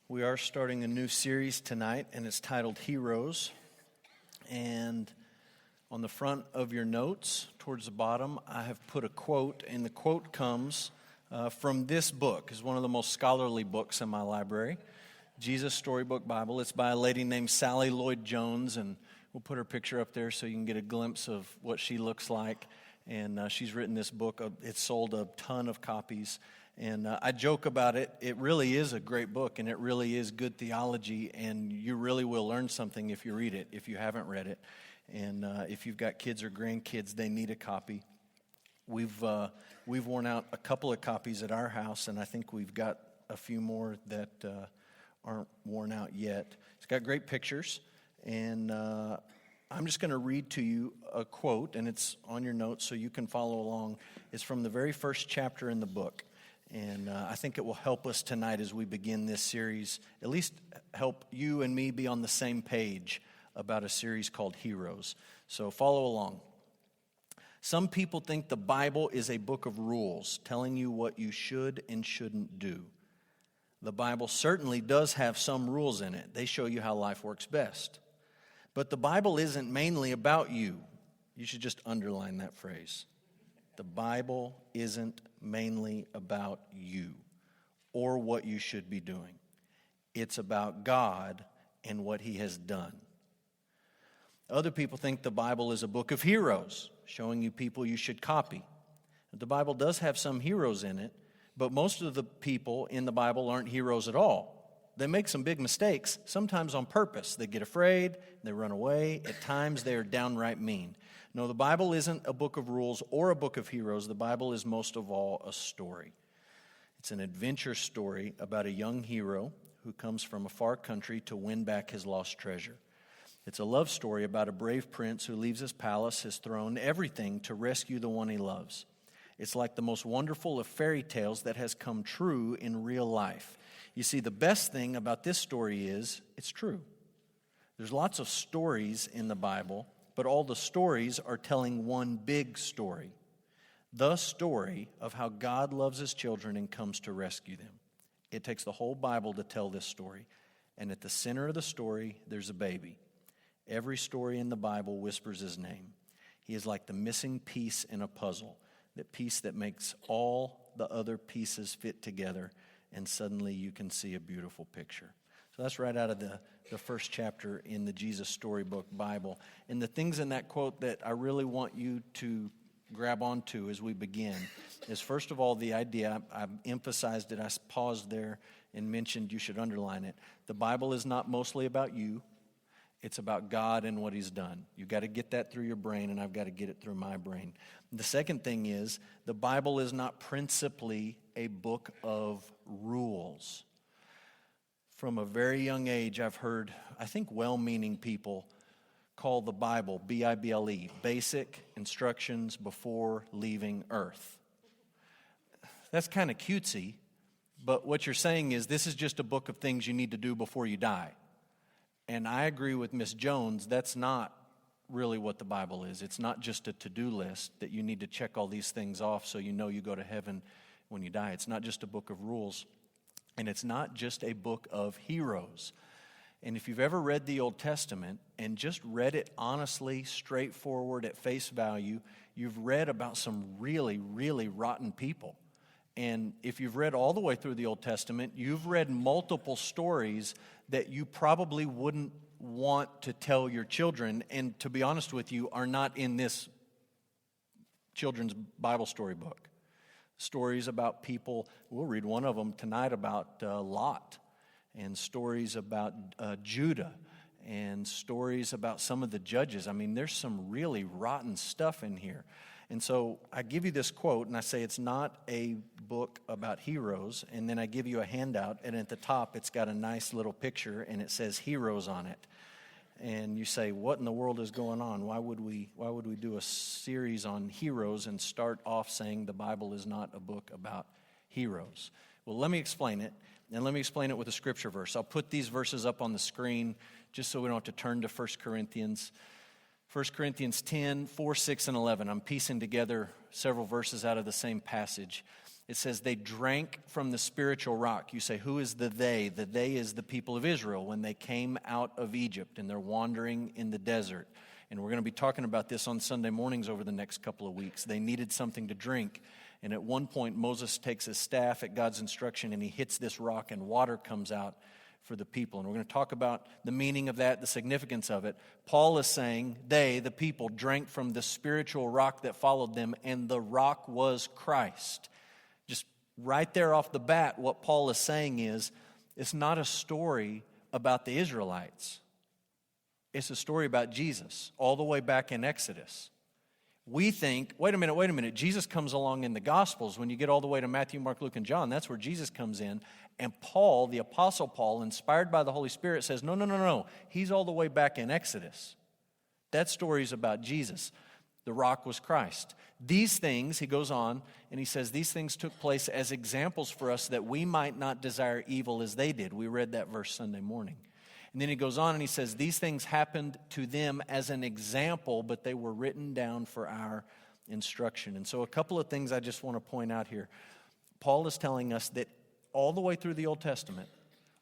We are starting a new series tonight, and it's titled Heroes. And on the front of your notes, towards the bottom, I have put a quote, and the quote comes from this book. It's one of the most scholarly books in my library, Jesus Storybook Bible. It's by a lady named Sally Lloyd-Jones, and we'll put her picture up there so you can get a glimpse of what she looks like. And she's written this book. It's sold a ton of copies. And I joke about it. It really is a great book, and it really is good theology, and you really will learn something if you read it, if you haven't read it. And if you've got kids or grandkids, they need a copy. We've worn out a couple of copies at our house, and I think we've got a few more that aren't worn out yet. It's got great pictures, and I'm just going to read to you a quote, and it's on your notes so you can follow along. It's from the very first chapter in the book. And I think it will help us tonight as we begin this series, at least help you and me be on the same page about a series called Heroes. So follow along. Some people think the Bible is a book of rules telling you what you should and shouldn't do. The Bible certainly does have some rules in it. They show you how life works best. But the Bible isn't mainly about you. You should just underline that phrase. The Bible isn't mainly about you or what you should be doing. It's about God and what He has done. Other people think the Bible is a book of heroes, showing you people you should copy. The Bible does have some heroes in it, but most of the people in the Bible aren't heroes at all. They make some big mistakes, sometimes on purpose. They get afraid, they run away. At times, they are downright mean. No, the Bible isn't a book of rules or a book of heroes. The Bible is most of all a story. It's an adventure story about a young hero who comes from a far country to win back his lost treasure. It's a love story about a brave prince who leaves his palace, his throne, everything to rescue the one he loves. It's like the most wonderful of fairy tales that has come true in real life. You see, the best thing about this story is it's true. There's lots of stories in the Bible, but all the stories are telling one big story. The story of how God loves His children and comes to rescue them. It takes the whole Bible to tell this story. And at the center of the story, there's a baby. Every story in the Bible whispers His name. He is like the missing piece in a puzzle, that piece that makes all the other pieces fit together, and suddenly you can see a beautiful picture. So that's right out of the first chapter in the Jesus Storybook Bible. And the things in that quote that I really want you to grab onto as we begin is, first of all, the idea, I've emphasized it, I paused there and mentioned you should underline it. The Bible is not mostly about you. It's about God and what He's done. You've got to get that through your brain, and I've got to get it through my brain. The second thing is, the Bible is not principally a book of rules. From a very young age, I've heard, I think, well-meaning people call the Bible, B-I-B-L-E, basic instructions before leaving earth. That's kind of cutesy, but what you're saying is this is just a book of things you need to do before you die. And I agree with Miss Jones, that's not really what the Bible is. It's not just a to-do list that you need to check all these things off so you know you go to heaven when you die. It's not just a book of rules. And it's not just a book of heroes. And if you've ever read the Old Testament and just read it honestly, straightforward, at face value, you've read about some really, really rotten people. And if you've read all the way through the Old Testament, you've read multiple stories that you probably wouldn't want to tell your children, and to be honest with you, are not in this children's Bible story book. Stories about people, we'll read one of them tonight about Lot, and stories about Judah, and stories about some of the judges. I mean, there's some really rotten stuff in here. And so I give you this quote, and I say it's not a book about heroes, and then I give you a handout, and at the top it's got a nice little picture, and it says heroes on it. And you say, what in the world is going on? Why would we do a series on heroes and start off saying the Bible is not a book about heroes? Well, let me explain it, and let me explain it with a scripture verse. I'll put these verses up on the screen just so we don't have to turn to 1 Corinthians. 1 Corinthians 10, 4, 6, and 11. I'm piecing together several verses out of the same passage. It says they drank from the spiritual rock. You say, who is the they? The they is the people of Israel when they came out of Egypt and they're wandering in the desert. And we're going to be talking about this on Sunday mornings over the next couple of weeks. They needed something to drink. And at one point, Moses takes his staff at God's instruction and he hits this rock and water comes out for the people. And we're going to talk about the meaning of that, the significance of it. Paul is saying they, the people, drank from the spiritual rock that followed them, and the rock was Christ. Just right there off the bat, what Paul is saying is, it's not a story about the Israelites. It's a story about Jesus, all the way back in Exodus. We think, wait a minute, Jesus comes along in the Gospels. When you get all the way to Matthew, Mark, Luke, and John, that's where Jesus comes in. And Paul, the Apostle Paul, inspired by the Holy Spirit, says, no. He's all the way back in Exodus. That story is about Jesus. The rock was Christ. These things, he goes on, and he says, these things took place as examples for us that we might not desire evil as they did. We read that verse Sunday morning. And then he goes on and he says, these things happened to them as an example, but they were written down for our instruction. And so a couple of things I just want to point out here. Paul is telling us that all the way through the Old Testament,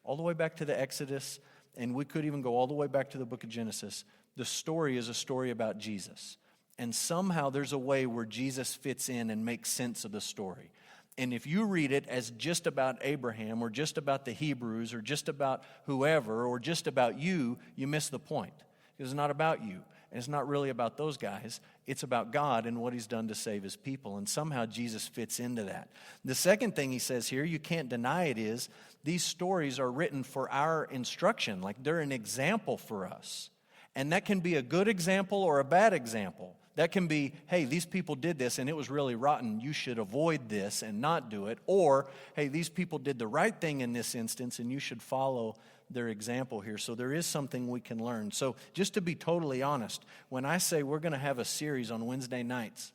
all the way back to the Exodus, and we could even go all the way back to the book of Genesis, the story is a story about Jesus. And somehow there's a way where Jesus fits in and makes sense of the story. And if you read it as just about Abraham or just about the Hebrews or just about whoever or just about you, you miss the point. It's not about you. And it's not really about those guys. It's about God and what he's done to save his people. And somehow Jesus fits into that. The second thing he says here, you can't deny it, is these stories are written for our instruction. Like they're an example for us. And that can be a good example or a bad example. That can be, hey, these people did this and it was really rotten. You should avoid this and not do it. Or, hey, these people did the right thing in this instance and you should follow their example here. So there is something we can learn. So just to be totally honest, when I say we're going to have a series on Wednesday nights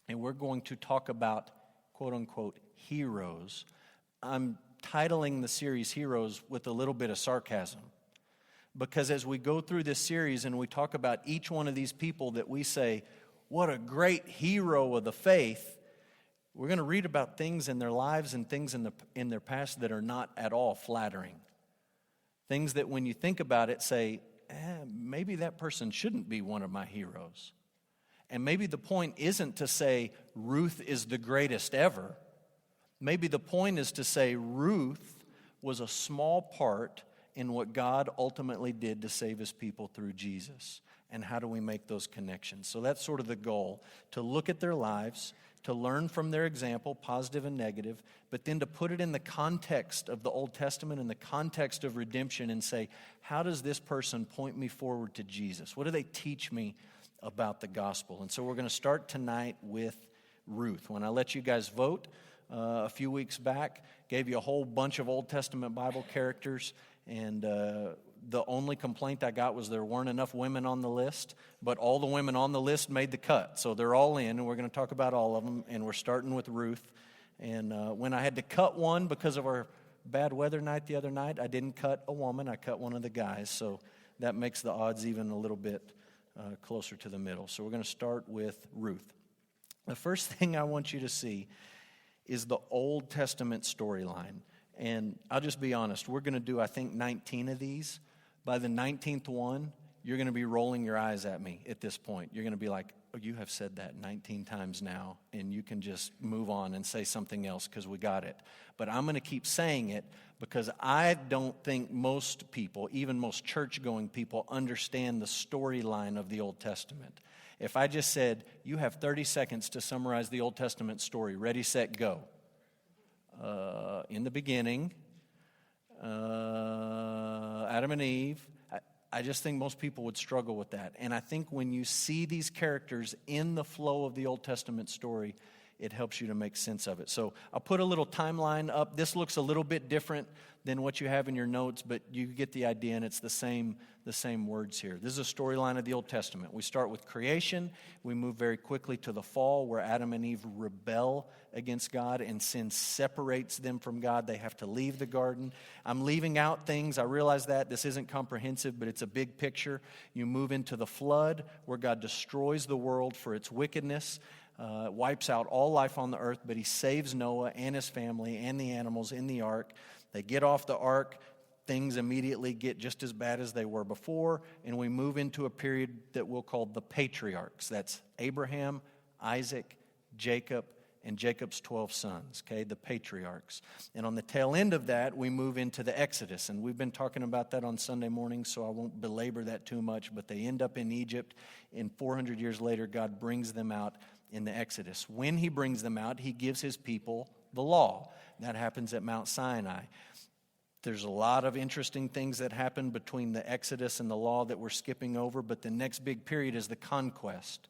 and we're going to talk about, quote unquote, heroes, I'm titling the series Heroes with a little bit of sarcasm. Because as we go through this series and we talk about each one of these people that we say, what a great hero of the faith, we're going to read about things in their lives and things in their past that are not at all flattering. Things that when you think about it say, maybe that person shouldn't be one of my heroes. And maybe the point isn't to say Ruth is the greatest ever. Maybe the point is to say Ruth was a small part in what God ultimately did to save his people through Jesus. And how do we make those connections? So that's sort of the goal, to look at their lives, to learn from their example, positive and negative, but then to put it in the context of the Old Testament, in the context of redemption, and say, how does this person point me forward to Jesus? What do they teach me about the gospel? And so we're going to start tonight with Ruth. When I let you guys vote a few weeks back, gave you a whole bunch of Old Testament Bible characters, and the only complaint I got was there weren't enough women on the list, but all the women on the list made the cut. So they're all in, and we're going to talk about all of them, and we're starting with Ruth. And when I had to cut one because of our bad weather night the other night, I didn't cut a woman, I cut one of the guys. So that makes the odds even a little bit closer to the middle. So we're going to start with Ruth. The first thing I want you to see is the Old Testament storyline. And I'll just be honest, we're going to do, I think, 19 of these. By the 19th one, you're going to be rolling your eyes at me at this point. You're going to be like, oh, you have said that 19 times now, and you can just move on and say something else because we got it. But I'm going to keep saying it because I don't think most people, even most church-going people, understand the storyline of the Old Testament. If I just said, you have 30 seconds to summarize the Old Testament story, ready, set, go. In the beginning, Adam and Eve. I just think most people would struggle with that. And I think when you see these characters in the flow of the Old Testament story, it helps you to make sense of it. So I'll put a little timeline up. This looks a little bit different than what you have in your notes, but you get the idea, and it's the same words here. This is a storyline of the Old Testament. We start with creation. We move very quickly to the fall, where Adam and Eve rebel against God, and sin separates them from God. They have to leave the garden. I'm leaving out things. I realize that. This isn't comprehensive, but it's a big picture. You move into the flood, where God destroys the world for its wickedness. wipes out all life on the earth, but he saves Noah and his family and the animals in the ark. They get off the ark. Things immediately get just as bad as they were before, and we move into a period that we'll call the patriarchs. That's Abraham, Isaac, Jacob, and Jacob's 12 sons, okay, the patriarchs. And on the tail end of that, we move into the Exodus, and we've been talking about that on Sunday morning, so I won't belabor that too much, but they end up in Egypt, and 400 years later, God brings them out in the Exodus. When he brings them out, he gives his people the law. That happens at Mount Sinai. There's a lot of interesting things that happen between the Exodus and the law that we're skipping over, but the next big period is the conquest.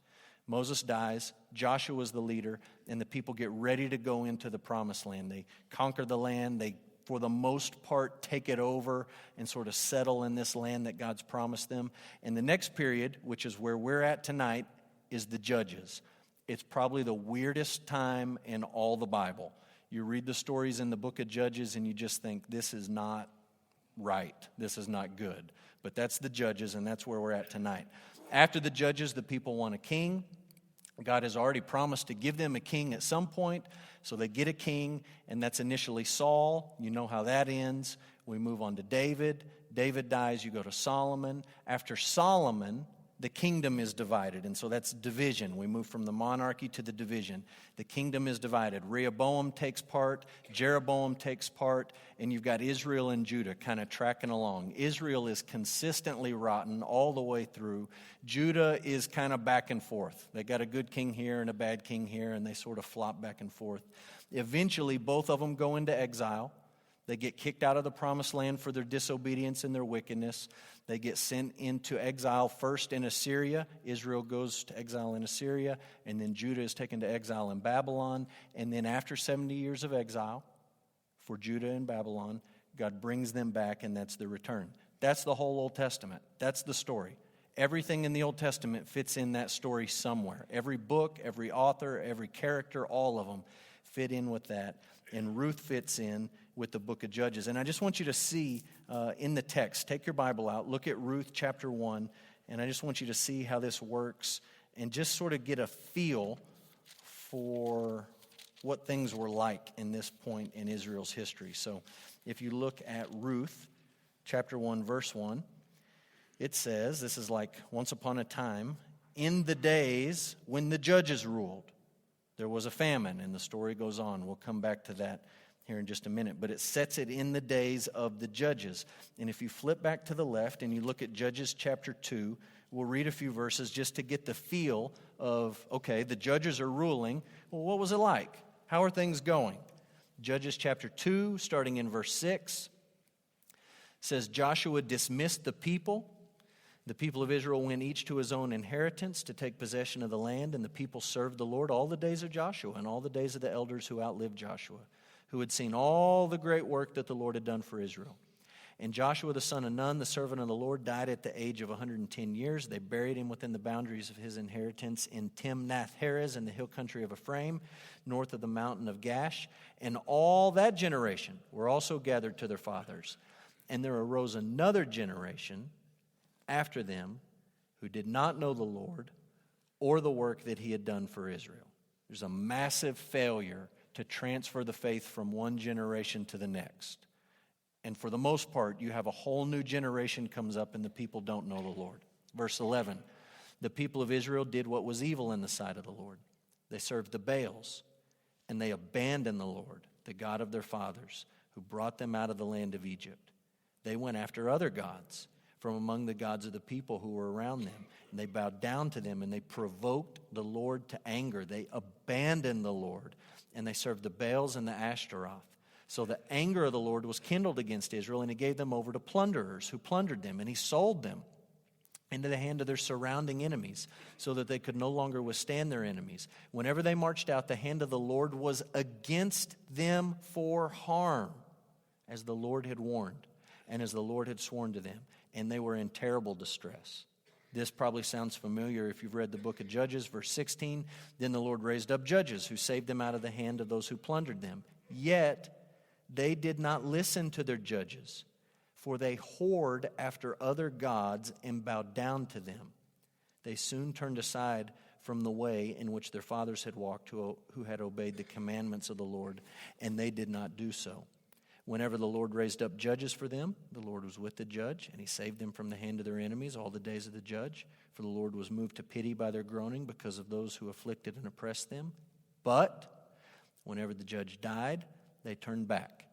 Moses dies, Joshua's the leader, and the people get ready to go into the promised land. They conquer the land, they, for the most part, take it over and sort of settle in this land that God's promised them. And the next period, which is where we're at tonight, is the Judges. It's probably the weirdest time in all the Bible. You read the stories in the book of Judges and you just think, this is not right. This is not good. But that's the Judges, and that's where we're at tonight. After the Judges, the people want a king. God has already promised to give them a king at some point, so they get a king, and that's initially Saul. You know how that ends. We move on to David. David dies, you go to Solomon. After Solomon, the kingdom is divided, and so that's division. We move from the monarchy to the division. The kingdom is divided. Rehoboam takes part, Jeroboam takes part, and you've got Israel and Judah kind of tracking along. Israel is consistently rotten all the way through. Judah is kind of back and forth. They got a good king here and a bad king here, and they sort of flop back and forth. Eventually, both of them go into exile. They get kicked out of the promised land for their disobedience and their wickedness. They get sent into exile first in Assyria. Israel goes to exile in Assyria, and then Judah is taken to exile in Babylon. And then after 70 years of exile for Judah and Babylon, God brings them back, and that's the return. That's the whole Old Testament. That's the story. Everything in the Old Testament fits in that story somewhere. Every book, every author, every character, all of them fit in with that. And Ruth fits in with the book of Judges. And I just want you to see in the text, take your Bible out, look at Ruth chapter 1, and I just want you to see how this works and just sort of get a feel for what things were like in this point in Israel's history. So if you look at Ruth chapter 1, verse 1, it says, this is like once upon a time, in the days when the judges ruled, there was a famine, and the story goes on. We'll come back to that here in just a minute, but it sets it in the days of the judges. And if you flip back to the left and you look at Judges chapter 2, we'll read a few verses just to get the feel of, okay, the judges are ruling. Well, what was it like? How are things going? Judges chapter 2, starting in verse 6, says, Joshua dismissed the people. The people of Israel went each to his own inheritance to take possession of the land, and the people served the Lord all the days of Joshua and all the days of the elders who outlived Joshua, who had seen all the great work that the Lord had done for Israel. And Joshua the son of Nun, the servant of the Lord, died at the age of 110 years. They buried him within the boundaries of his inheritance in Timnath-Heres in the hill country of Ephraim, north of the mountain of Gash. And all that generation were also gathered to their fathers. And there arose another generation after them who did not know the Lord or the work that he had done for Israel. There's a massive failure to transfer the faith from one generation to the next. And for the most part, you have a whole new generation comes up and the people don't know the Lord. Verse 11, the people of Israel did what was evil in the sight of the Lord. They served the Baals, and they abandoned the Lord, the God of their fathers, who brought them out of the land of Egypt. They went after other gods from among the gods of the people who were around them. And they bowed down to them, and they provoked the Lord to anger. They abandoned the Lord, and they served the Baals and the Ashtaroth. So the anger of the Lord was kindled against Israel, and he gave them over to plunderers who plundered them, and he sold them into the hand of their surrounding enemies, so that they could no longer withstand their enemies. Whenever they marched out, the hand of the Lord was against them for harm, as the Lord had warned, and as the Lord had sworn to them. And they were in terrible distress. This probably sounds familiar if you've read the book of Judges, verse 16. Then the Lord raised up judges who saved them out of the hand of those who plundered them. Yet they did not listen to their judges, for they whored after other gods and bowed down to them. They soon turned aside from the way in which their fathers had walked, who had obeyed the commandments of the Lord, and they did not do so. Whenever the Lord raised up judges for them, the Lord was with the judge, and he saved them from the hand of their enemies all the days of the judge. For the Lord was moved to pity by their groaning because of those who afflicted and oppressed them. But whenever the judge died, they turned back,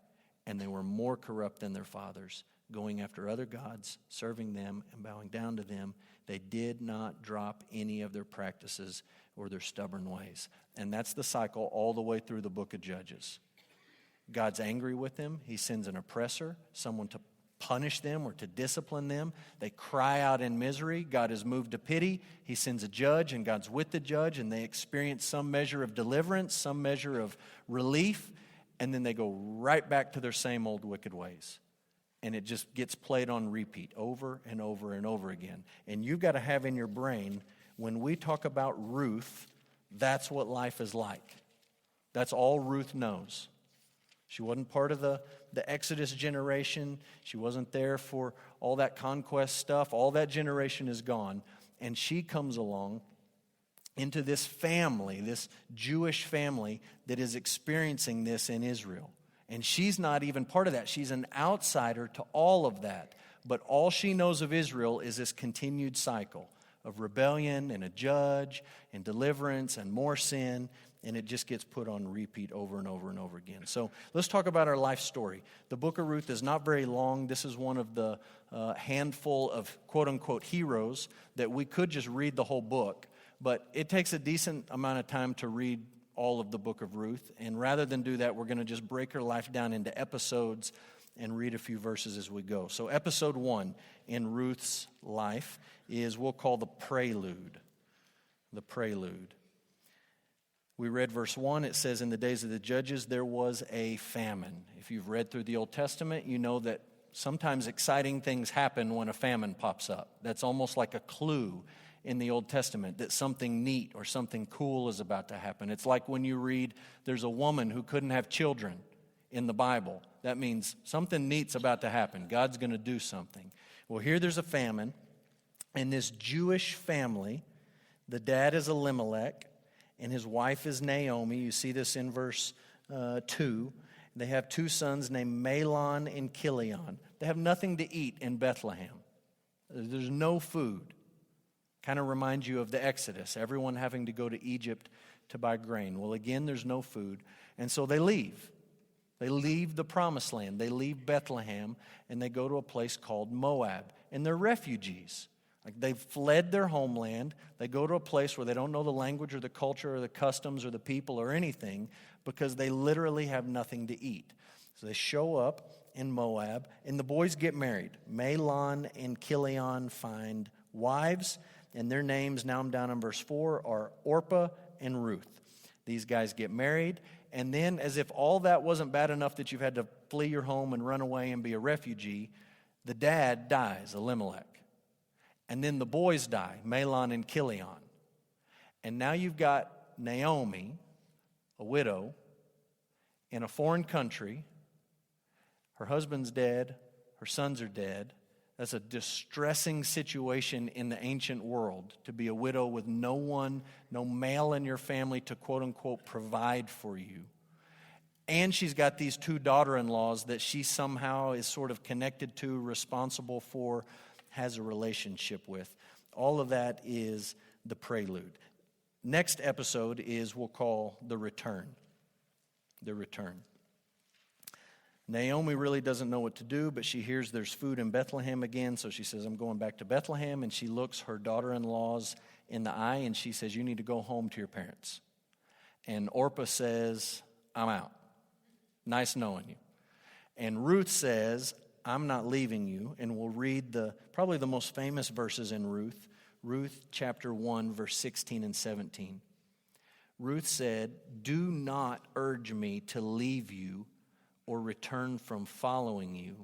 and they were more corrupt than their fathers, going after other gods, serving them, and bowing down to them. They did not drop any of their practices or their stubborn ways. And that's the cycle all the way through the book of Judges. God's angry with them. He sends an oppressor, someone to punish them or to discipline them. They cry out in misery. God is moved to pity. He sends a judge, and God's with the judge, and they experience some measure of deliverance, some measure of relief, and then they go right back to their same old wicked ways. And it just gets played on repeat over and over and over again. And you've got to have in your brain, when we talk about Ruth, that's what life is like. That's all Ruth knows. She wasn't part of the Exodus generation. She wasn't there for all that conquest stuff. All that generation is gone. And she comes along into this family, this Jewish family that is experiencing this in Israel. And she's not even part of that. She's an outsider to all of that. But all she knows of Israel is this continued cycle of rebellion and a judge and deliverance and more sin. And it just gets put on repeat over and over and over again. So let's talk about our life story. The book of Ruth is not very long. This is one of the handful of quote-unquote heroes that we could just read the whole book. But it takes a decent amount of time to read all of the book of Ruth. And rather than do that, we're going to just break her life down into episodes and read a few verses as we go. So episode 1 in Ruth's life is, we'll call the prelude. The prelude. We read verse 1. It says, in the days of the judges, there was a famine. If you've read through the Old Testament, you know that sometimes exciting things happen when a famine pops up. That's almost like a clue in the Old Testament that something neat or something cool is about to happen. It's like when you read there's a woman who couldn't have children in the Bible. That means something neat's about to happen. God's going to do something. Well, here there's a famine, and this Jewish family, the dad is Elimelech, and his wife is Naomi. You see this in verse 2. They have 2 sons named Mahlon and Chilion. They have nothing to eat in Bethlehem. There's no food. Kind of reminds you of the Exodus, everyone having to go to Egypt to buy grain. Well, again, there's no food. And so they leave. They leave the promised land. They leave Bethlehem, and they go to a place called Moab. And they're refugees. Like, they've fled their homeland. They go to a place where they don't know the language or the culture or the customs or the people or anything, because they literally have nothing to eat. So they show up in Moab, and the boys get married. Mahlon and Chilion find wives, and their names, now I'm down on verse 4, are Orpah and Ruth. These guys get married, and then, as if all that wasn't bad enough that you've had to flee your home and run away and be a refugee, the dad dies, Elimelech. And then the boys die, Mahlon and Chilion. And now you've got Naomi, a widow, in a foreign country. Her husband's dead. Her sons are dead. That's a distressing situation in the ancient world, to be a widow with no one, no male in your family to quote-unquote provide for you. And she's got these 2 daughter-in-laws that she somehow is sort of connected to, responsible for, has a relationship with. All of that is the prelude. Next episode is, we'll call the return. The return. Naomi really doesn't know what to do, but she hears there's food in Bethlehem again, so she says, I'm going back to Bethlehem, and she looks her daughter-in-laws in the eye, and she says, you need to go home to your parents. And Orpah says, I'm out. Nice knowing you. And Ruth says, I'm not leaving you, and we'll read probably the most famous verses in Ruth. Ruth chapter 1, verse 16 and 17. Ruth said, do not urge me to leave you or return from following you.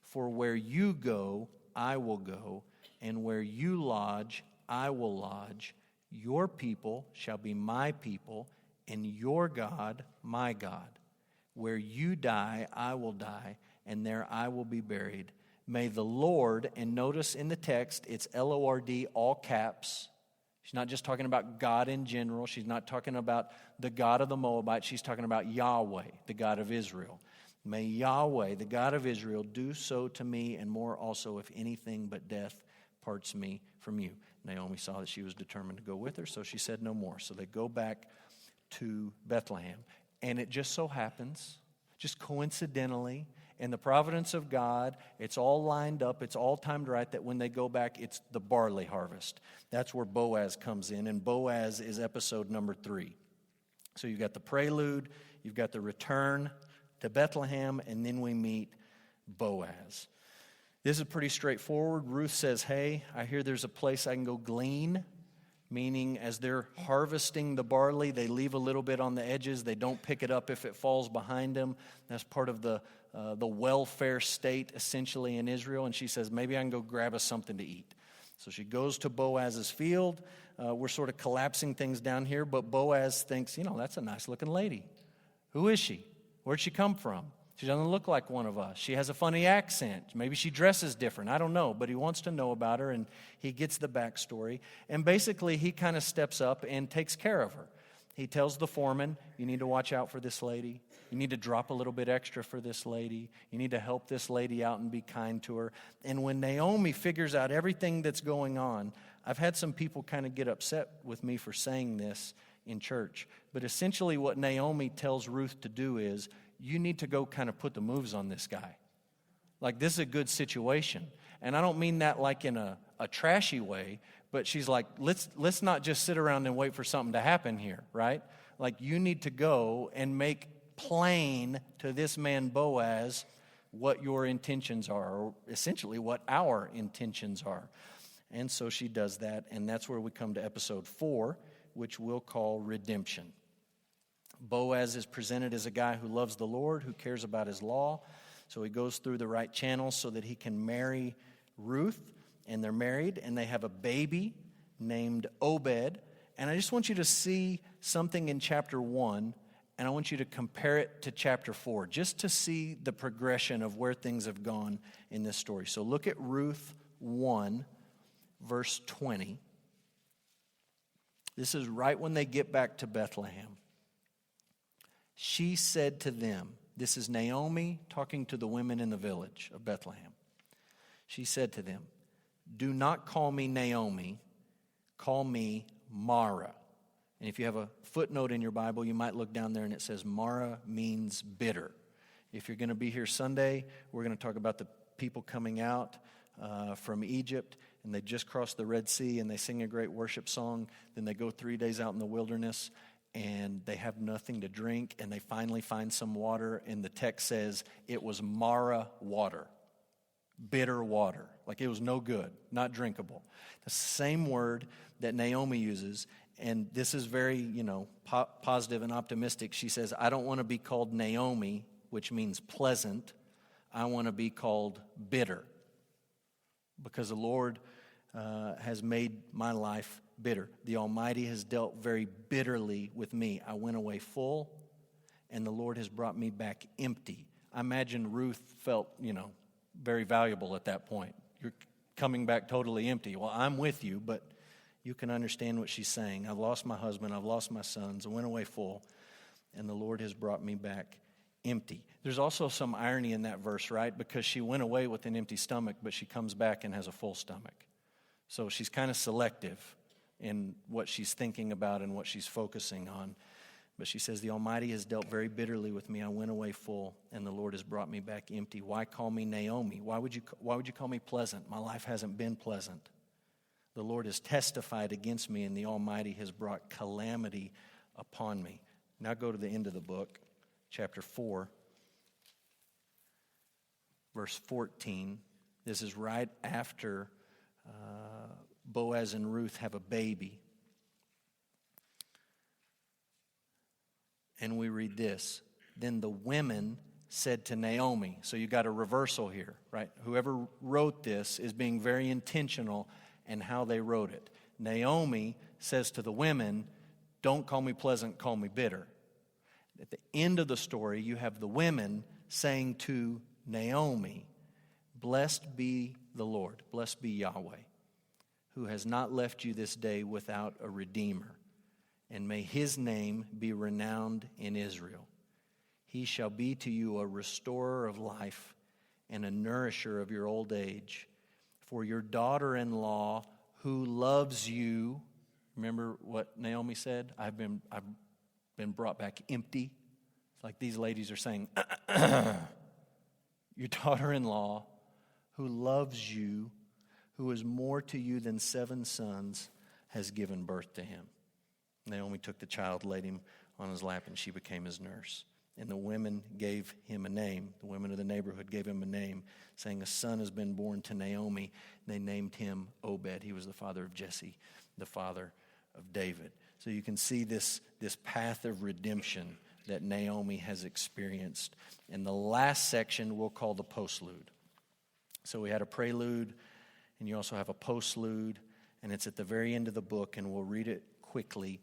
For where you go, I will go, and where you lodge, I will lodge. Your people shall be my people, and your God, my God. Where you die, I will die, and there I will be buried. May the Lord, and notice in the text, it's Lord, all caps, She's not just talking about God in general. She's not talking about the God of the Moabites. She's talking about Yahweh, the God of Israel. May Yahweh, the God of Israel, do so to me and more also if anything but death parts me from you. Naomi saw that she was determined to go with her, so she said no more. So they go back to Bethlehem. And it just so happens, just coincidentally, in the providence of God, it's all lined up, it's all timed right, that when they go back, it's the barley harvest. That's where Boaz comes in, and Boaz is episode number 3. So you've got the prelude, you've got the return to Bethlehem, and then we meet Boaz. This is pretty straightforward. Ruth says, hey, I hear there's a place I can go glean, meaning as they're harvesting the barley, they leave a little bit on the edges. They don't pick it up if it falls behind them. That's part of the welfare state, essentially, in Israel. And she says, maybe I can go grab us something to eat. So she goes to Boaz's field. We're sort of collapsing things down here, but Boaz thinks, that's a nice-looking lady. Who is she? Where'd she come from? She doesn't look like one of us. She has a funny accent. Maybe she dresses different. I don't know. But he wants to know about her, and he gets the backstory. And basically, he kind of steps up and takes care of her. He tells the foreman, you need to watch out for this lady. You need to drop a little bit extra for this lady. You need to help this lady out and be kind to her. And when Naomi figures out everything that's going on, I've had some people kind of get upset with me for saying this in church. But essentially what Naomi tells Ruth to do is, you need to go kind of put the moves on this guy. Like, this is a good situation. And I don't mean that like in a trashy way, but she's like, let's not just sit around and wait for something to happen here, right? Like, you need to go and make plain to this man Boaz what your intentions are, or essentially what our intentions are. And so she does that, and that's where we come to episode 4, which we'll call redemption. Boaz is presented as a guy who loves the Lord, who cares about his law. So he goes through the right channels so that he can marry Ruth. And they're married, and they have a baby named Obed. And I just want you to see something in chapter 1, and I want you to compare it to chapter 4, just to see the progression of where things have gone in this story. So look at Ruth 1, verse 20. This is right when they get back to Bethlehem. She said to them, this is Naomi talking to the women in the village of Bethlehem. She said to them, do not call me Naomi, call me Mara. And if you have a footnote in your Bible, you might look down there and it says Mara means bitter. If you're going to be here Sunday, we're going to talk about the people coming out from Egypt, and they just crossed the Red Sea, and they sing a great worship song. Then they go 3 days out in the wilderness, and they have nothing to drink, and they finally find some water, and the text says it was Mara water, bitter water. Like, it was no good, not drinkable. The same word that Naomi uses, and this is very, positive and optimistic. She says, I don't want to be called Naomi, which means pleasant. I want to be called bitter, because the Lord has made my life bitter. The Almighty has dealt very bitterly with me. I went away full, and the Lord has brought me back empty. I imagine Ruth felt, very valuable at that point. You're coming back totally empty. Well, I'm with you, but you can understand what she's saying. I've lost my husband. I've lost my sons. I went away full, and the Lord has brought me back empty. There's also some irony in that verse, right? Because she went away with an empty stomach, but she comes back and has a full stomach. So she's kind of selective in what she's thinking about and what she's focusing on. But she says, the Almighty has dealt very bitterly with me. I went away full, and the Lord has brought me back empty. Why call me Naomi? Why would you call me pleasant? My life hasn't been pleasant. The Lord has testified against me, and the Almighty has brought calamity upon me. Now go to the end of the book, chapter 4, verse 14. This is right after Boaz and Ruth have a baby. And we read this. Then the women said to Naomi. So you got a reversal here, right? Whoever wrote this is being very intentional in how they wrote it. Naomi says to the women, don't call me pleasant, call me bitter. At the end of the story, you have the women saying to Naomi, blessed be the Lord, blessed be Yahweh, who has not left you this day without a redeemer, and may his name be renowned in Israel. He shall be to you a restorer of life and a nourisher of your old age. For your daughter-in-law who loves you," remember what Naomi said? I've been brought back empty. It's like these ladies are saying, "Your daughter-in-law who loves you, who is more to you than 7 sons, has given birth to him." Naomi took the child, laid him on his lap, and she became his nurse. And the women gave him a name. The women of the neighborhood gave him a name, saying, "A son has been born to Naomi." And they named him Obed. He was the father of Jesse, the father of David. So you can see this path of redemption that Naomi has experienced. And the last section we'll call the postlude. So we had a prelude, and you also have a postlude, and it's at the very end of the book, and we'll read it quickly.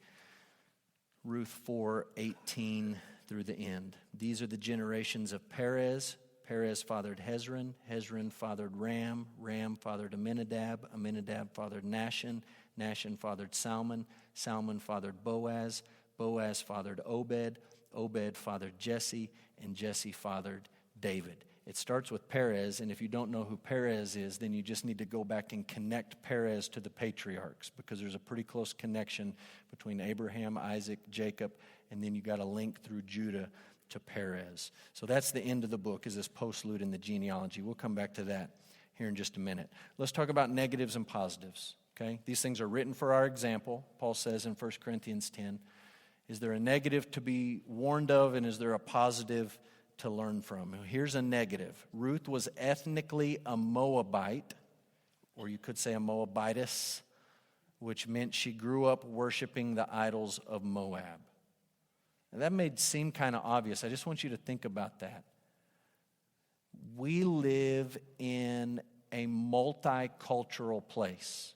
Ruth 4:18 through the end. These are the generations of Perez. Perez fathered Hezron. Hezron fathered Ram. Ram fathered Amminadab. Amminadab fathered Nahshon. Nahshon fathered Salmon. Salmon fathered Boaz. Boaz fathered Obed. Obed fathered Jesse. And Jesse fathered David. It starts with Perez, and if you don't know who Perez is, then you just need to go back and connect Perez to the patriarchs, because there's a pretty close connection between Abraham, Isaac, Jacob, and then you got a link through Judah to Perez. So that's the end of the book, is this postlude in the genealogy. We'll come back to that here in just a minute. Let's talk about negatives and positives, okay? These things are written for our example, Paul says in 1 Corinthians 10. Is there a negative to be warned of, and is there a positive to learn from? Here's a negative. Ruth was ethnically a Moabite, or you could say a Moabitess, which meant she grew up worshiping the idols of Moab. Now, that may seem kind of obvious. I just want you to think about that. We live in a multicultural place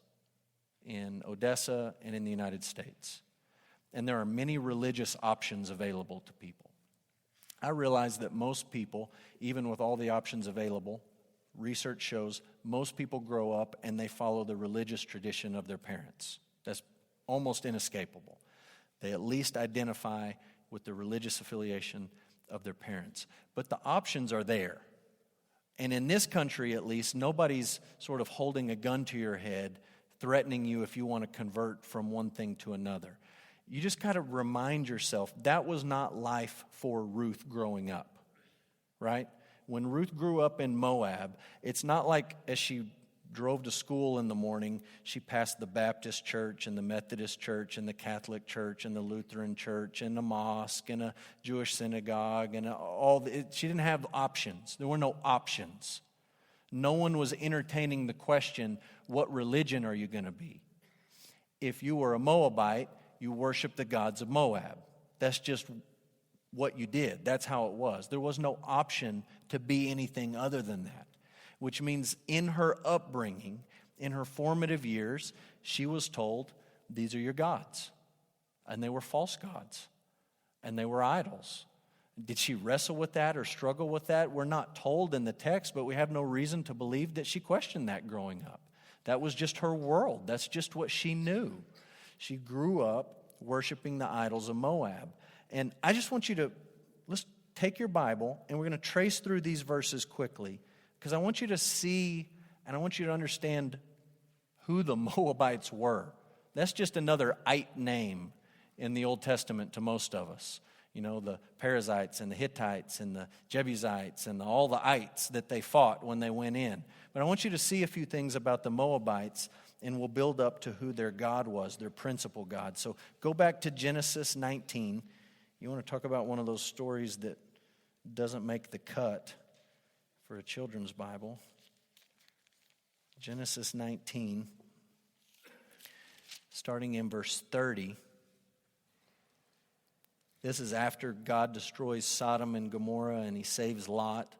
in Odessa and in the United States. And there are many religious options available to people. I realize that most people, even with all the options available, research shows most people grow up and they follow the religious tradition of their parents. That's almost inescapable. They at least identify with the religious affiliation of their parents. But the options are there. And in this country, at least, nobody's sort of holding a gun to your head, threatening you if you want to convert from one thing to another. You just got to remind yourself that was not life for Ruth growing up, right? When Ruth grew up in Moab, it's not like as she drove to school in the morning, she passed the Baptist church and the Methodist church and the Catholic church and the Lutheran church and the mosque and a Jewish synagogue and she didn't have options. There were no options. No one was entertaining the question, what religion are you going to be? If you were a Moabite, you worship the gods of Moab. That's just what you did. That's how it was. There was no option to be anything other than that, which means in her upbringing, in her formative years, she was told, these are your gods. And they were false gods. And they were idols. Did she wrestle with that or struggle with that? We're not told in the text, but we have no reason to believe that she questioned that growing up. That was just her world. That's just what she knew. She grew up worshiping the idols of Moab. And I just want you to, let's take your Bible, and we're going to trace through these verses quickly, because I want you to see, and I want you to understand who the Moabites were. That's just another Ite name in the Old Testament to most of us. You know, the Perizzites and the Hittites and the Jebusites and all the ites that they fought when they went in. But I want you to see a few things about the Moabites, and we'll build up to who their God was, their principal God. So go back to Genesis 19. You want to talk about one of those stories that doesn't make the cut for a children's Bible. Genesis 19, starting in verse 30. This is after God destroys Sodom and Gomorrah and he saves Lot.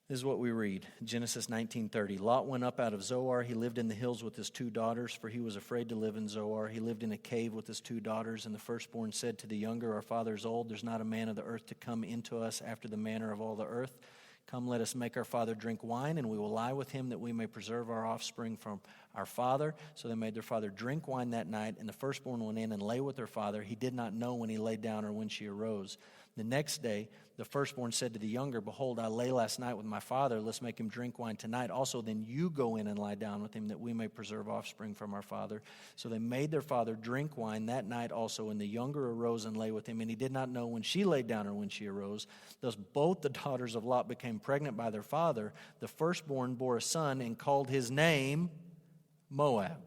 This is what we read, Genesis 19:30. Lot went up out of Zoar. He lived in the hills with his 2 daughters, for he was afraid to live in Zoar. He lived in a cave with his 2 daughters, and the firstborn said to the younger, our father is old. There's not a man of the earth to come into us after the manner of all the earth. Come, let us make our father drink wine, and we will lie with him that we may preserve our offspring from our father. So they made their father drink wine that night, and the firstborn went in and lay with their father. He did not know when he lay down or when she arose. The next day, the firstborn said to the younger, Behold, I lay last night with my father. Let's make him drink wine tonight. Also, then you go in and lie down with him, that we may preserve offspring from our father. So they made their father drink wine that night also, and the younger arose and lay with him. And he did not know when she lay down or when she arose. Thus both the daughters of Lot became pregnant by their father. The firstborn bore a son and called his name Moab.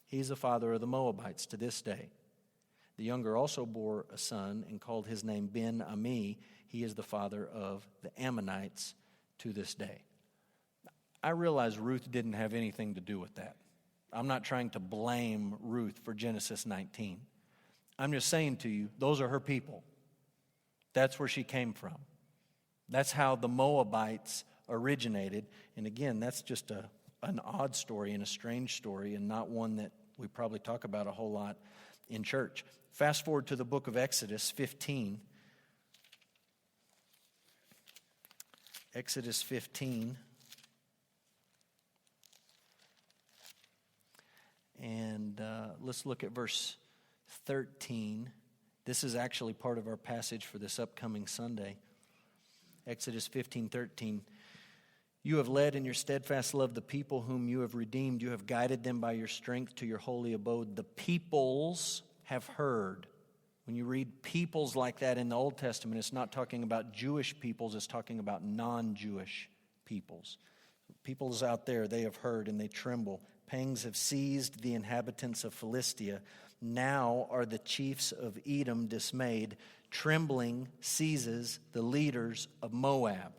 He's the father of the Moabites to this day. The younger also bore a son and called his name Ben-Ami. He is the father of the Ammonites to this day. I realize Ruth didn't have anything to do with that. I'm not trying to blame Ruth for Genesis 19. I'm just saying to you, those are her people. That's where she came from. That's how the Moabites originated. And again, that's just an odd story and a strange story, and not one that we probably talk about a whole lot in church. Fast forward to the book of Exodus 15. Exodus 15. And let's look at verse 13. This is actually part of our passage for this upcoming Sunday. Exodus 15:13. You have led in your steadfast love the people whom you have redeemed. You have guided them by your strength to your holy abode. The peoples have heard. When you read peoples like that in the Old Testament, it's not talking about Jewish peoples, it's talking about non-Jewish peoples. Peoples out there, they have heard and they tremble. Pangs have seized the inhabitants of Philistia. Now are the chiefs of Edom dismayed. Trembling seizes the leaders of Moab.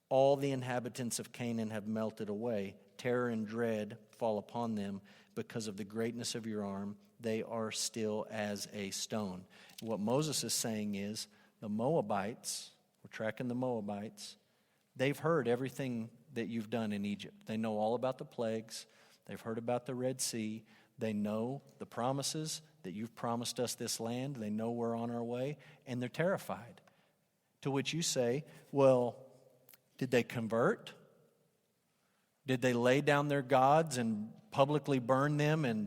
All the inhabitants of Canaan have melted away. Terror and dread fall upon them because of the greatness of your arm. They are still as a stone. What Moses is saying is the Moabites, we're tracking the Moabites, they've heard everything that you've done in Egypt. They know all about the plagues. They've heard about the Red Sea. They know the promises that you've promised us this land. They know we're on our way, and they're terrified. To which you say, well, did they convert? Did they lay down their gods and publicly burn them and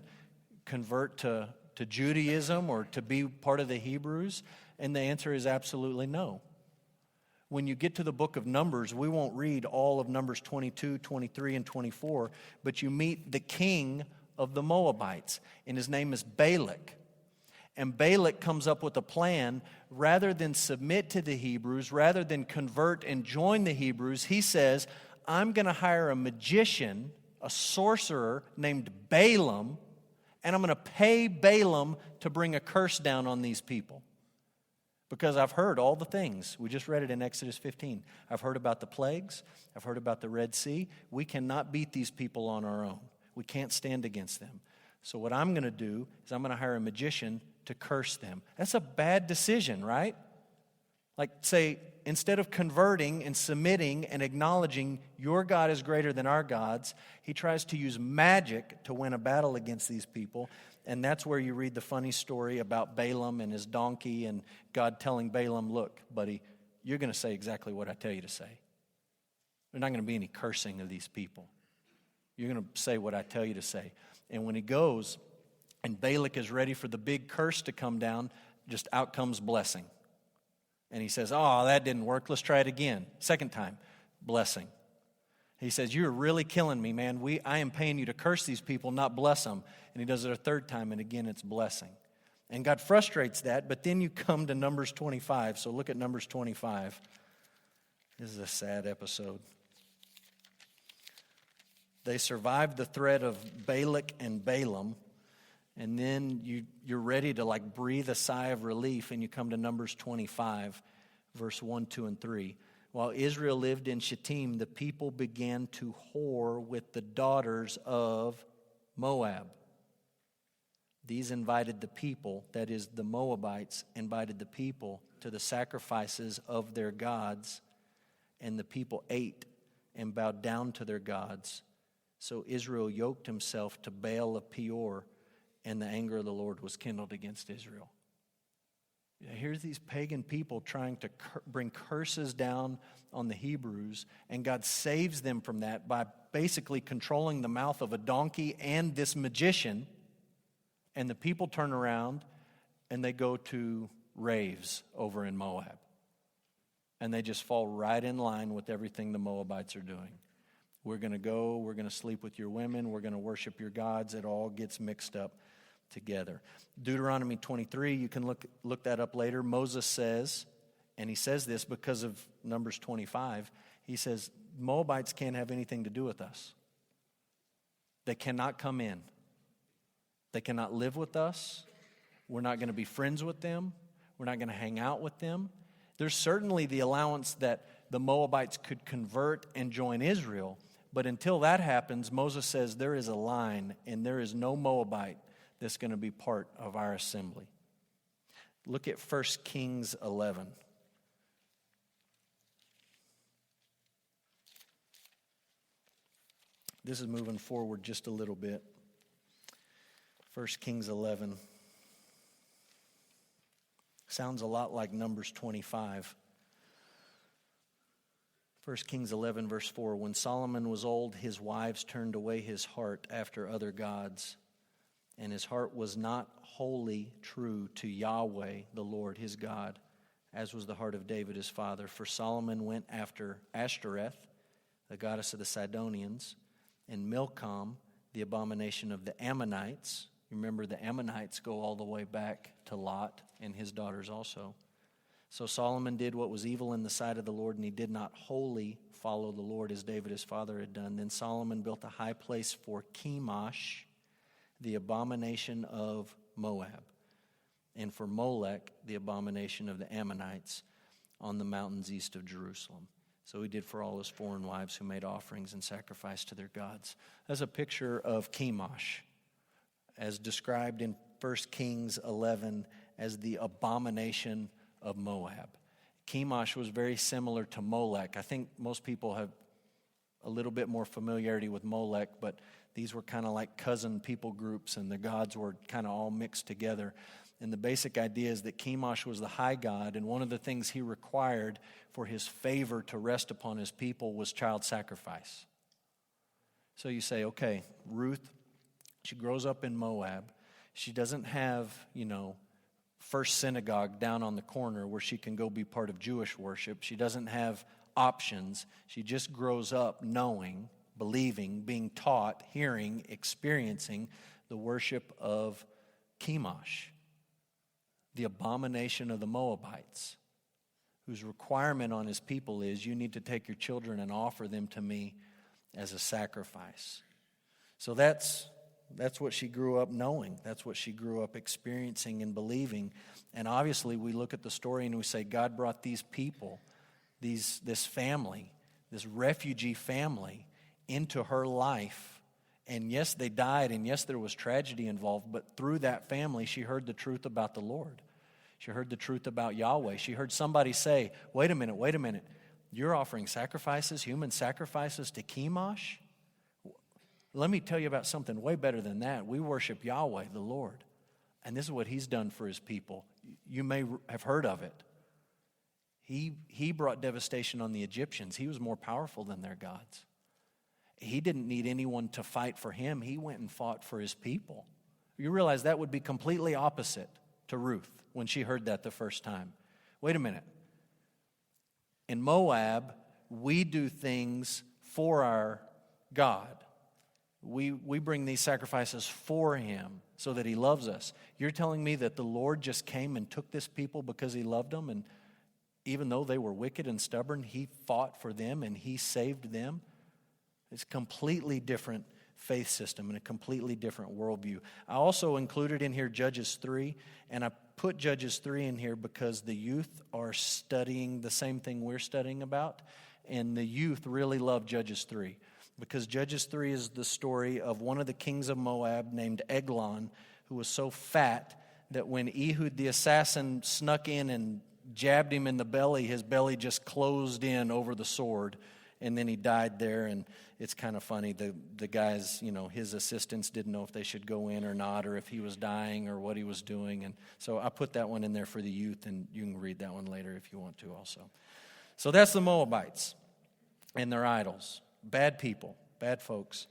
convert to Judaism or to be part of the Hebrews? And the answer is absolutely no. When you get to the book of Numbers, we won't read all of Numbers 22, 23, and 24, but you meet the king of the Moabites, and his name is Balak. And Balak comes up with a plan. Rather than submit to the Hebrews, rather than convert and join the Hebrews, he says, I'm going to hire a magician, a sorcerer named Balaam, and I'm going to pay Balaam to bring a curse down on these people. Because I've heard all the things. We just read it in Exodus 15. I've heard about the plagues. I've heard about the Red Sea. We cannot beat these people on our own. We can't stand against them. So what I'm going to do is I'm going to hire a magician to curse them. That's a bad decision, right? Like, say, instead of converting and submitting and acknowledging your God is greater than our gods, he tries to use magic to win a battle against these people. And that's where you read the funny story about Balaam and his donkey and God telling Balaam, look, buddy, you're going to say exactly what I tell you to say. There's not going to be any cursing of these people. You're going to say what I tell you to say. And when he goes and Balak is ready for the big curse to come down, just out comes blessing. And he says, oh, that didn't work. Let's try it again. Second time, blessing. He says, you're really killing me, man. I am paying you to curse these people, not bless them. And he does it a third time, and again, it's blessing. And God frustrates that, but then you come to Numbers 25. So look at Numbers 25. This is a sad episode. They survived the threat of Balak and Balaam, and then you're ready to like breathe a sigh of relief, and you come to Numbers 25, verse 1, 2, and 3. While Israel lived in Shittim, the people began to whore with the daughters of Moab. These invited the people, that is, the Moabites, invited the people to the sacrifices of their gods, and the people ate and bowed down to their gods. So Israel yoked himself to Baal of Peor, and the anger of the Lord was kindled against Israel. Here's these pagan people trying to bring curses down on the Hebrews, and God saves them from that by basically controlling the mouth of a donkey and this magician. And the people turn around and they go to raves over in Moab. And they just fall right in line with everything the Moabites are doing. We're going to go, we're going to sleep with your women, we're going to worship your gods. It all gets mixed up together. Deuteronomy 23, you can look that up later. Moses says, and he says this because of Numbers 25, he says, Moabites can't have anything to do with us. They cannot come in. They cannot live with us. We're not going to be friends with them. We're not going to hang out with them. There's certainly the allowance that the Moabites could convert and join Israel, but until that happens, Moses says there is a line, and there is no Moabite that's going to be part of our assembly. Look at 1 Kings 11. This is moving forward just a little bit. 1 Kings 11. Sounds a lot like Numbers 25. 1 Kings 11, verse 4. When Solomon was old, his wives turned away his heart after other gods, and his heart was not wholly true to Yahweh, the Lord, his God, as was the heart of David, his father. For Solomon went after Ashtoreth, the goddess of the Sidonians, and Milcom, the abomination of the Ammonites. Remember, the Ammonites go all the way back to Lot and his daughters also. So Solomon did what was evil in the sight of the Lord, and he did not wholly follow the Lord as David his father had done. Then Solomon built a high place for Chemosh, the abomination of Moab, and for Molech, the abomination of the Ammonites, on the mountains east of Jerusalem. So he did for all his foreign wives who made offerings and sacrificed to their gods. That's a picture of Chemosh, as described in 1 Kings 11 as the abomination of Moab. Chemosh was very similar to Molech. I think most people have a little bit more familiarity with Molech, but these were kind of like cousin people groups, and the gods were kind of all mixed together. And the basic idea is that Chemosh was the high god, and one of the things he required for his favor to rest upon his people was child sacrifice. So you say, okay, Ruth, she grows up in Moab. She doesn't have, First Synagogue down on the corner where she can go be part of Jewish worship. She doesn't have options. She just grows up knowing, believing, being taught, hearing, experiencing the worship of Chemosh, the abomination of the Moabites, whose requirement on his people is you need to take your children and offer them to me as a sacrifice. So that's what she grew up knowing. That's what she grew up experiencing and believing. And obviously we look at the story and we say God brought these people, this family, this refugee family into her life. And yes, they died, and yes, there was tragedy involved, but through that family she heard the truth about the Lord. She heard the truth about Yahweh. She heard somebody say, wait a minute, you're offering sacrifices, human sacrifices to Chemosh? Let me tell you about something way better than that. We worship Yahweh, the Lord. And this is what he's done for his people. You may have heard of it. He brought devastation on the Egyptians. He was more powerful than their gods. He didn't need anyone to fight for him. He went and fought for his people. You realize that would be completely opposite to Ruth when she heard that the first time. Wait a minute. In Moab, we do things for our God. We bring these sacrifices for him so that he loves us. You're telling me that the Lord just came and took this people because he loved them, and even though they were wicked and stubborn, he fought for them and he saved them? It's a completely different faith system and a completely different worldview. I also included in here Judges 3, and I put Judges 3 in here because the youth are studying the same thing we're studying about, and the youth really love Judges 3. Because Judges 3 is the story of one of the kings of Moab named Eglon, who was so fat that when Ehud the assassin snuck in and jabbed him in the belly, his belly just closed in over the sword, and then he died there, and it's kind of funny. The guys, his assistants didn't know if they should go in or not, or if he was dying or what he was doing. And so I put that one in there for the youth, and you can read that one later if you want to also. So that's the Moabites and their idols. Bad people, bad folks.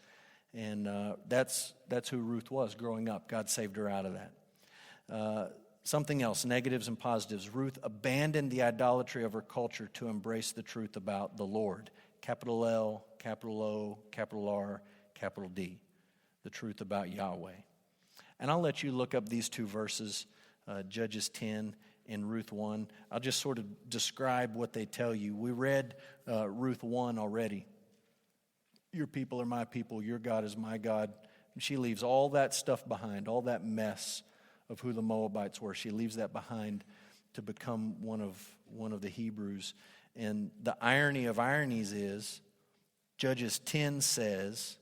And that's who Ruth was growing up. God saved her out of that. Something else, negatives and positives. Ruth abandoned the idolatry of her culture to embrace the truth about the Lord. Capital L, capital O, capital R, capital D. The truth about Yahweh. And I'll let you look up these two verses, Judges 10 and Ruth 1. I'll just sort of describe what they tell you. We read Ruth 1 already. Your people are my people, your God is my God. And she leaves all that stuff behind, all that mess of who the Moabites were. She leaves that behind to become one of the Hebrews. And the irony of ironies is, Judges 10 says,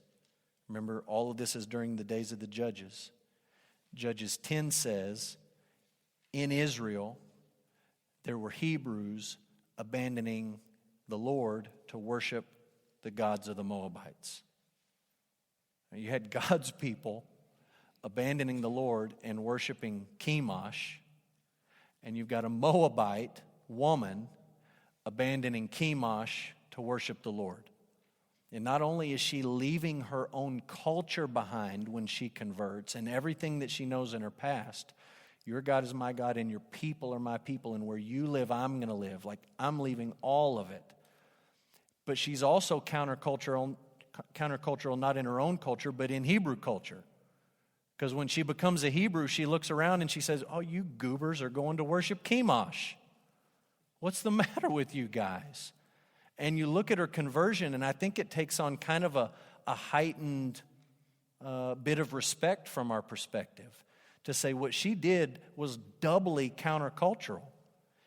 remember, all of this is during the days of the judges. Judges 10 says, in Israel, there were Hebrews abandoning the Lord to worship the gods of the Moabites. You had God's people abandoning the Lord and worshiping Chemosh, and you've got a Moabite woman abandoning Chemosh to worship the Lord. And not only is she leaving her own culture behind when she converts and everything that she knows in her past, your God is my God and your people are my people, and where you live, I'm going to live. Like, I'm leaving all of it. But she's also countercultural not in her own culture, but in Hebrew culture. Because when she becomes a Hebrew, she looks around and she says, oh, you goobers are going to worship Chemosh. What's the matter with you guys? And you look at her conversion, and I think it takes on kind of a heightened bit of respect from our perspective to say what she did was doubly countercultural.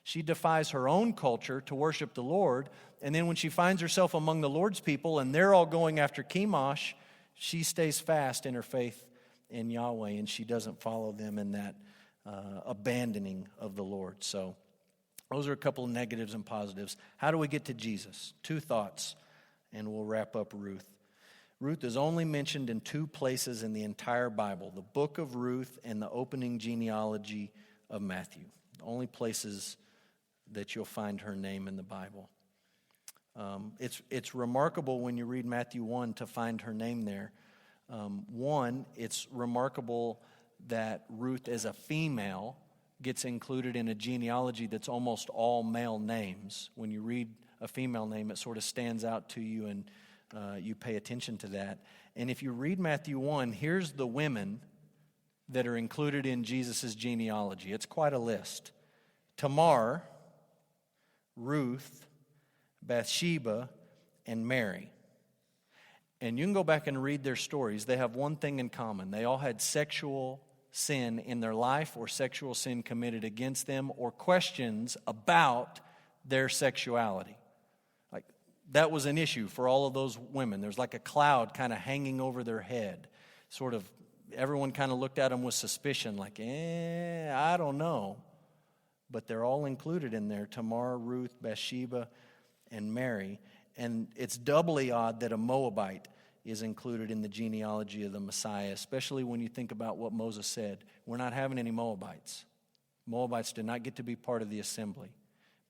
She defies her own culture to worship the Lord, and then when she finds herself among the Lord's people and they're all going after Chemosh, she stays fast in her faith in Yahweh, and she doesn't follow them in that abandoning of the Lord. So those are a couple of negatives and positives. How do we get to Jesus? 2 thoughts, and we'll wrap up Ruth. Ruth is only mentioned in 2 places in the entire Bible, the book of Ruth and the opening genealogy of Matthew. The only places that you'll find her name in the Bible. It's remarkable when you read Matthew 1 to find her name there. One, it's remarkable that Ruth as a female gets included in a genealogy that's almost all male names. When you read a female name, it sort of stands out to you, and you pay attention to that. And if you read Matthew 1, here's the women that are included in Jesus' genealogy. It's quite a list. Tamar, Ruth, Bathsheba, and Mary. And you can go back and read their stories. They have one thing in common. They all had sexual sin in their life, or sexual sin committed against them, or questions about their sexuality. Like, that was an issue for all of those women. There's like a cloud kind of hanging over their head. Sort of, everyone kind of looked at them with suspicion, like, I don't know. But they're all included in there: Tamar, Ruth, Bathsheba, and Mary. And it's doubly odd that a Moabite is included in the genealogy of the Messiah, especially when you think about what Moses said. We're not having any Moabites. Moabites did not get to be part of the assembly.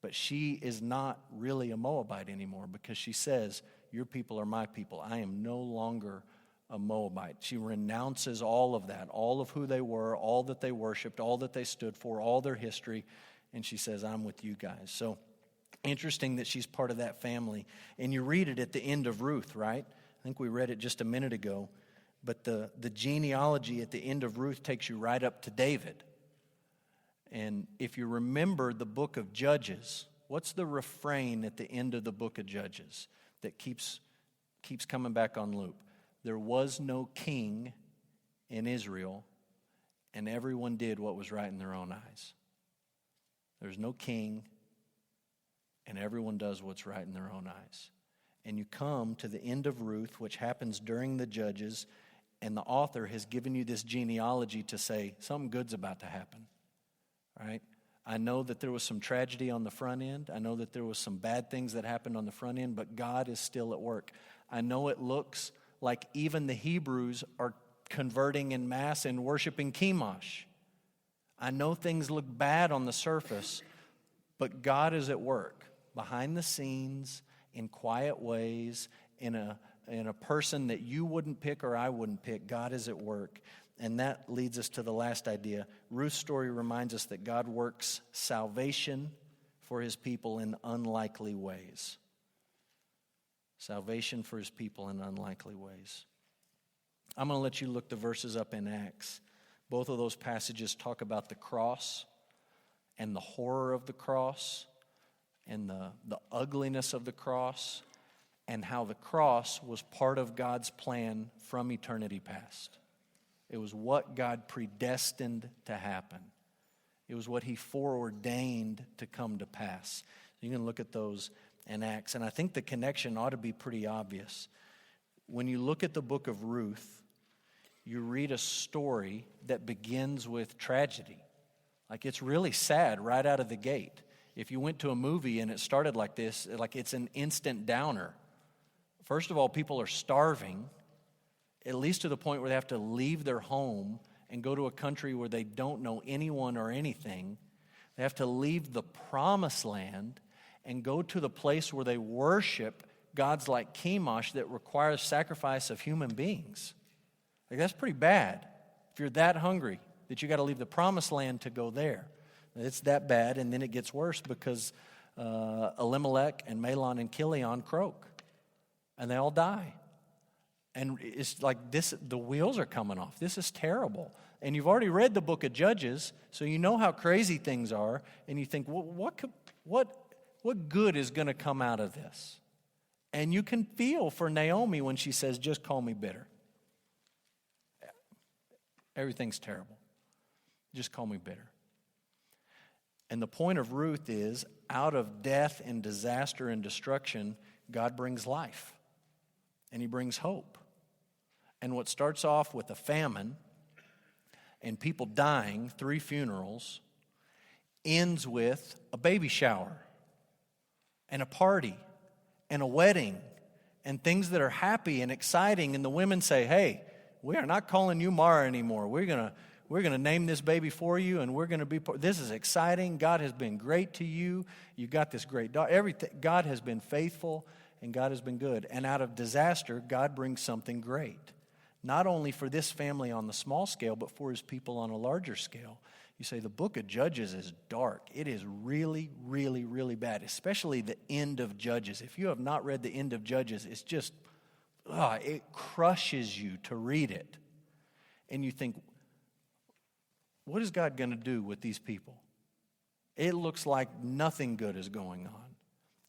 But she is not really a Moabite anymore, because she says, your people are my people. I am no longer a Moabite. She renounces all of that, all of who they were, all that they worshiped, all that they stood for, all their history, and she says, I'm with you guys. So interesting that she's part of that family. And you read it at the end of Ruth, right? I think we read it just a minute ago. But the genealogy at the end of Ruth takes you right up to David. And if you remember the book of Judges, what's the refrain at the end of the book of Judges that keeps coming back on loop? There was no king in Israel, and everyone did what was right in their own eyes. There's no king, and everyone does what's right in their own eyes. And you come to the end of Ruth, which happens during the Judges, and the author has given you this genealogy to say something good's about to happen, right? I know that there was some tragedy on the front end. I know that there was some bad things that happened on the front end, but God is still at work. I know it looks like even the Hebrews are converting en masse and worshiping Chemosh. I know things look bad on the surface, but God is at work behind the scenes in quiet ways, in a person that you wouldn't pick or I wouldn't pick. God is at work. And that leads us to the last idea. Ruth's story reminds us that God works salvation for his people in unlikely ways. Salvation for his people in unlikely ways. I'm going to let you look the verses up in Acts. Both of those passages talk about the cross and the horror of the cross and the ugliness of the cross and how the cross was part of God's plan from eternity past. It was what God predestined to happen. It was what he foreordained to come to pass. You can look at those in Acts. And I think the connection ought to be pretty obvious. When you look at the book of Ruth, you read a story that begins with tragedy. Like it's really sad right out of the gate. If you went to a movie and it started like this, like it's an instant downer. First of all, people are starving, at least to the point where they have to leave their home and go to a country where they don't know anyone or anything. They have to leave the promised land and go to the place where they worship gods like Chemosh that requires sacrifice of human beings. Like that's pretty bad if you're that hungry that you got to leave the promised land to go there. It's that bad, and then it gets worse because Elimelech and Mahlon and Chilion croak, and they all die. And it's like this, the wheels are coming off. This is terrible. And you've already read the book of Judges, so you know how crazy things are, and you think, well, what good is going to come out of this? And you can feel for Naomi when she says, just call me bitter. Everything's terrible. Just call me bitter. And the point of Ruth is, out of death and disaster and destruction, God brings life. And he brings hope. And what starts off with a famine and people dying, 3 funerals, ends with a baby shower and a party and a wedding and things that are happy and exciting. And the women say, hey, we are not calling you Mara anymore. We're going to name this baby for you, and we're going to be this is exciting. God has been great to you. You got this great daughter. Everything. God has been faithful, and God has been good. And out of disaster, God brings something great. Not only for this family on the small scale, but for his people on a larger scale. You say the book of Judges is dark. It is really, really, really bad, especially the end of Judges. If you have not read the end of Judges, it's just, it crushes you to read it. And you think, what is God going to do with these people? It looks like nothing good is going on.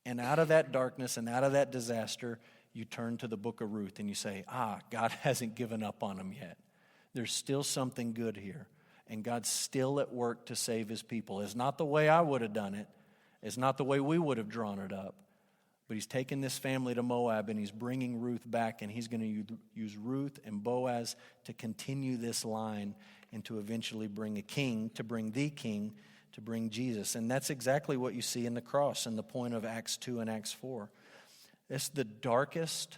And out of that darkness and out of that disaster, you turn to the book of Ruth and you say, God hasn't given up on them yet. There's still something good here. And God's still at work to save his people. It's not the way I would have done it. It's not the way we would have drawn it up. But he's taken this family to Moab and he's bringing Ruth back, and he's going to use Ruth and Boaz to continue this line and to eventually bring a king, to bring the king, to bring Jesus. And that's exactly what you see in the cross and the point of Acts 2 and Acts 4. It's the darkest,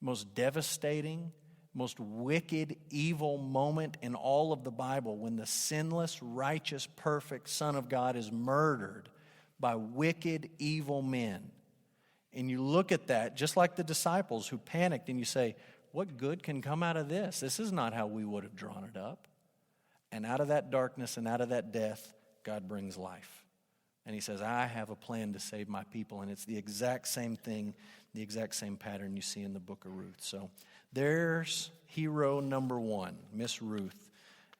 most devastating, most wicked, evil moment in all of the Bible when the sinless, righteous, perfect Son of God is murdered by wicked, evil men. And you look at that, just like the disciples who panicked, and you say, what good can come out of this? This is not how we would have drawn it up. And out of that darkness and out of that death, God brings life. And he says, I have a plan to save my people. And it's the exact same thing, the exact same pattern you see in the book of Ruth. So there's hero number 1, Miss Ruth.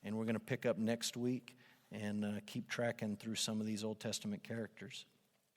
And we're going to pick up next week and keep tracking through some of these Old Testament characters.